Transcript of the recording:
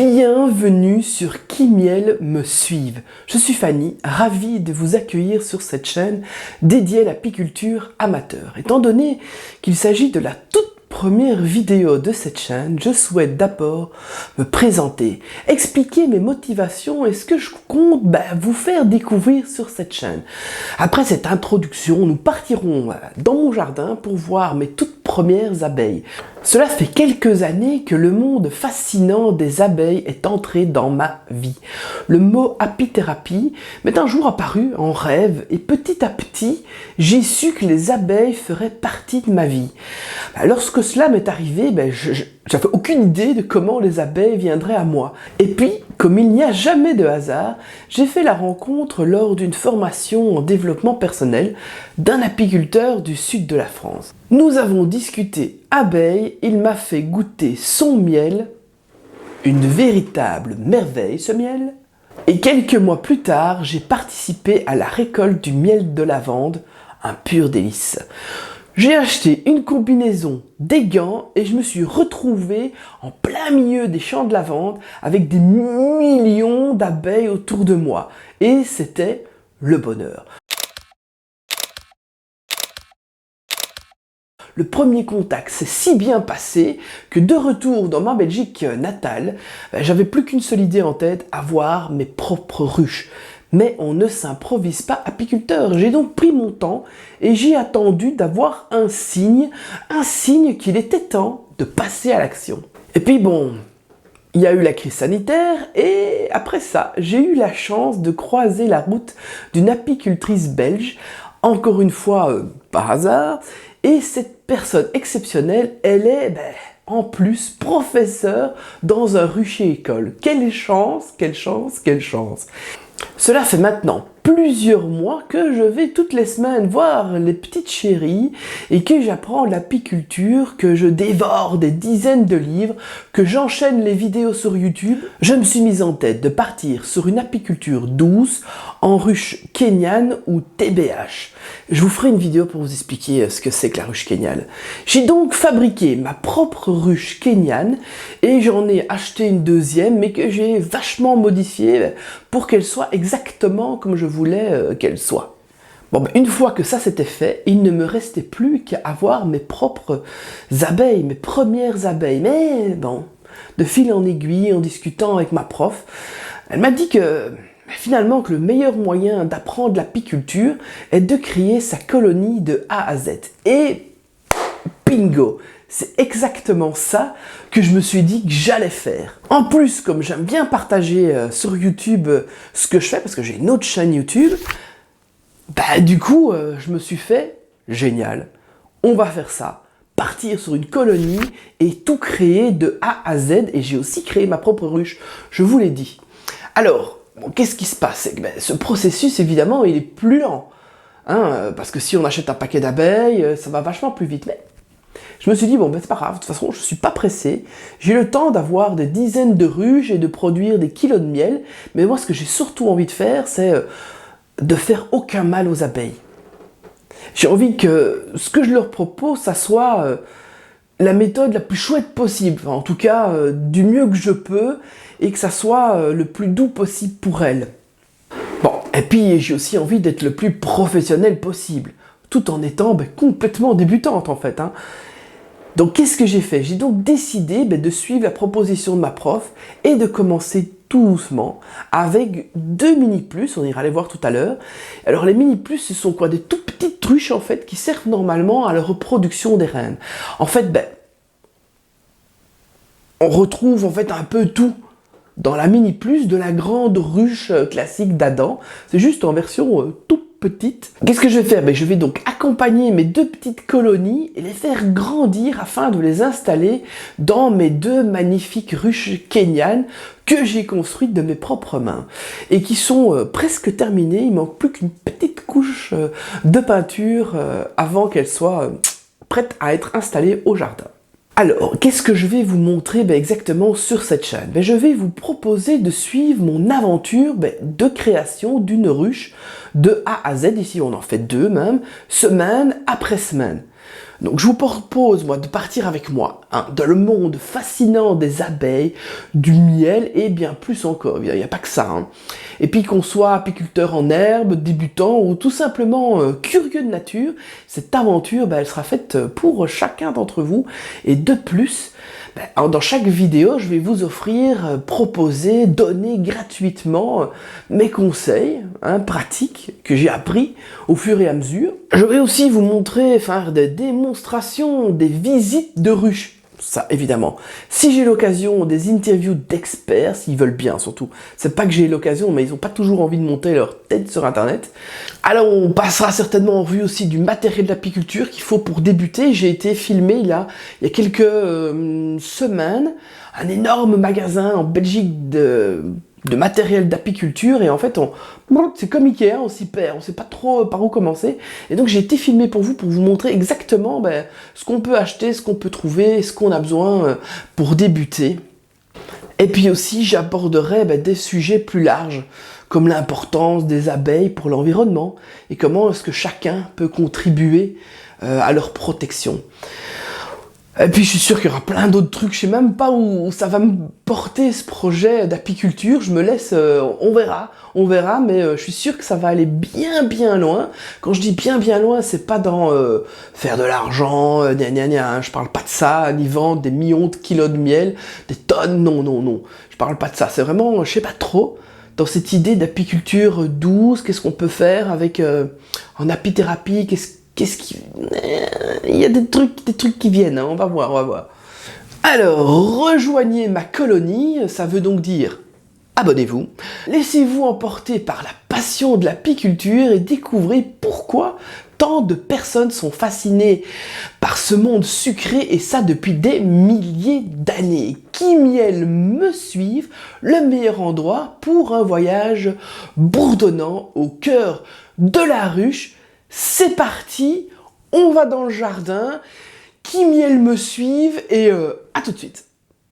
Bienvenue sur Qui Miel me suive. Je suis Fanny, ravie de vous accueillir sur cette chaîne dédiée à l'apiculture amateur. Étant donné qu'il s'agit de la toute première vidéo de cette chaîne, je souhaite d'abord me présenter, expliquer mes motivations et ce que je compte vous faire découvrir sur cette chaîne. Après cette introduction, nous partirons dans mon jardin pour voir mes toutes premières abeilles. Cela fait quelques années que le monde fascinant des abeilles est entré dans ma vie. Le mot apithérapie m'est un jour apparu en rêve et petit à petit, j'ai su que les abeilles feraient partie de ma vie. Lorsque cela m'est arrivé, j'avais aucune idée de comment les abeilles viendraient à moi. Et puis, comme il n'y a jamais de hasard, j'ai fait la rencontre lors d'une formation en développement personnel d'un apiculteur du sud de la France. Nous avons discuté abeilles, il m'a fait goûter son miel, une véritable merveille ce miel. Et quelques mois plus tard, j'ai participé à la récolte du miel de lavande, un pur délice. J'ai acheté une combinaison, des gants et je me suis retrouvé en plein milieu des champs de lavande avec des millions d'abeilles autour de moi. Et c'était le bonheur. Le premier contact s'est si bien passé que de retour dans ma Belgique natale, j'avais plus qu'une seule idée en tête, avoir mes propres ruches. Mais on ne s'improvise pas apiculteur. J'ai donc pris mon temps et j'ai attendu d'avoir un signe qu'il était temps de passer à l'action. Et puis bon, il y a eu la crise sanitaire et après ça, j'ai eu la chance de croiser la route d'une apicultrice belge, encore une fois par hasard, et cette personne exceptionnelle, elle est en plus professeure dans un rucher école. Quelle chance, quelle chance, quelle chance! Cela fait maintenant plusieurs mois que je vais toutes les semaines voir les petites chéries et que j'apprends l'apiculture, que je dévore des dizaines de livres, que j'enchaîne les vidéos sur YouTube. Je me suis mise en tête de partir sur une apiculture douce en ruche kenyane ou TBH. Je vous ferai une vidéo pour vous expliquer ce que c'est que la ruche kenyane. J'ai donc fabriqué ma propre ruche kenyane et j'en ai acheté une deuxième mais que j'ai vachement modifiée pour qu'elle soit exactement comme je voulais qu'elle soit. Bon, une fois que ça c'était fait, il ne me restait plus qu'à avoir mes propres abeilles, mes premières abeilles. Mais bon, de fil en aiguille, en discutant avec ma prof, elle m'a dit que finalement que le meilleur moyen d'apprendre l'apiculture est de créer sa colonie de A à Z. Et bingo! C'est exactement ça que je me suis dit que j'allais faire. En plus, comme j'aime bien partager sur YouTube ce que je fais, parce que j'ai une autre chaîne YouTube, du coup, je me suis fait, génial, on va faire ça. Partir sur une colonie et tout créer de A à Z. Et j'ai aussi créé ma propre ruche, je vous l'ai dit. Alors, qu'est-ce qui se passe? C'est que ce processus, évidemment, il est plus lent. Parce que si on achète un paquet d'abeilles, ça va vachement plus vite. Mais je me suis dit, c'est pas grave, de toute façon, je suis pas pressé. J'ai le temps d'avoir des dizaines de ruches et de produire des kilos de miel. Mais moi, ce que j'ai surtout envie de faire, c'est de faire aucun mal aux abeilles. J'ai envie que ce que je leur propose, ça soit la méthode la plus chouette possible. Enfin, en tout cas, du mieux que je peux et que ça soit le plus doux possible pour elles. Bon, et puis j'ai aussi envie d'être le plus professionnel possible, tout en étant complètement débutante en fait. Donc qu'est-ce que j'ai fait? J'ai donc décidé de suivre la proposition de ma prof et de commencer tout doucement avec 2 mini-plus, on ira les voir tout à l'heure. Alors les mini-plus, ce sont quoi? Des tout petites ruches en fait qui servent normalement à la reproduction des reines. En fait, on retrouve en fait un peu tout dans la mini-plus de la grande ruche classique d'Adam. C'est juste en version toute petite. Qu'est-ce que je vais faire? Je vais donc accompagner mes 2 petites colonies et les faire grandir afin de les installer dans mes 2 magnifiques ruches kenyanes que j'ai construites de mes propres mains et qui sont presque terminées. Il manque plus qu'une petite couche de peinture avant qu'elles soient prêtes à être installées au jardin. Alors, qu'est-ce que je vais vous montrer exactement sur cette chaîne? Je vais vous proposer de suivre mon aventure de création d'une ruche de A à Z. Ici, on en fait 2 même, semaine après semaine. Donc je vous propose, moi, de partir avec moi dans le monde fascinant des abeilles, du miel et bien plus encore. Il n'y a pas que ça. Et puis qu'on soit apiculteur en herbe, débutant ou tout simplement curieux de nature, cette aventure, elle sera faite pour chacun d'entre vous. Et de plus, dans chaque vidéo, je vais vous offrir, proposer, donner gratuitement mes conseils pratiques que j'ai appris au fur et à mesure. Je vais aussi vous montrer, faire des démonstrations, des visites de ruches. Ça, évidemment. Si j'ai l'occasion, des interviews d'experts, s'ils veulent bien, surtout. C'est pas que j'ai l'occasion, mais ils n'ont pas toujours envie de monter leur tête sur Internet. Alors, on passera certainement en revue aussi du matériel d'apiculture qu'il faut pour débuter. J'ai été filmé, il y a quelques semaines, un énorme magasin en Belgique de matériel d'apiculture, et en fait, c'est comme Ikea, on s'y perd, on sait pas trop par où commencer. Et donc, j'ai été filmé pour vous montrer exactement ce qu'on peut acheter, ce qu'on peut trouver, ce qu'on a besoin pour débuter. Et puis aussi, j'aborderai des sujets plus larges, comme l'importance des abeilles pour l'environnement, et comment est-ce que chacun peut contribuer à leur protection. Et puis je suis sûr qu'il y aura plein d'autres trucs, je sais même pas où ça va me porter ce projet d'apiculture, je me laisse, on verra, mais je suis sûr que ça va aller bien loin. Quand je dis bien loin, c'est pas dans faire de l'argent, je parle pas de ça, ni vendre des millions de kilos de miel, des tonnes, non, je parle pas de ça, c'est vraiment, je sais pas trop, dans cette idée d'apiculture douce, qu'est-ce qu'on peut faire avec en apithérapie, il y a des trucs qui viennent, on va voir. Alors, rejoignez ma colonie, ça veut donc dire abonnez-vous. Laissez-vous emporter par la passion de l'apiculture et découvrez pourquoi tant de personnes sont fascinées par ce monde sucré, et ça depuis des milliers d'années. Qui miel me suive, le meilleur endroit pour un voyage bourdonnant au cœur de la ruche. C'est parti, on va dans le jardin, qui miel me suive, et à tout de suite.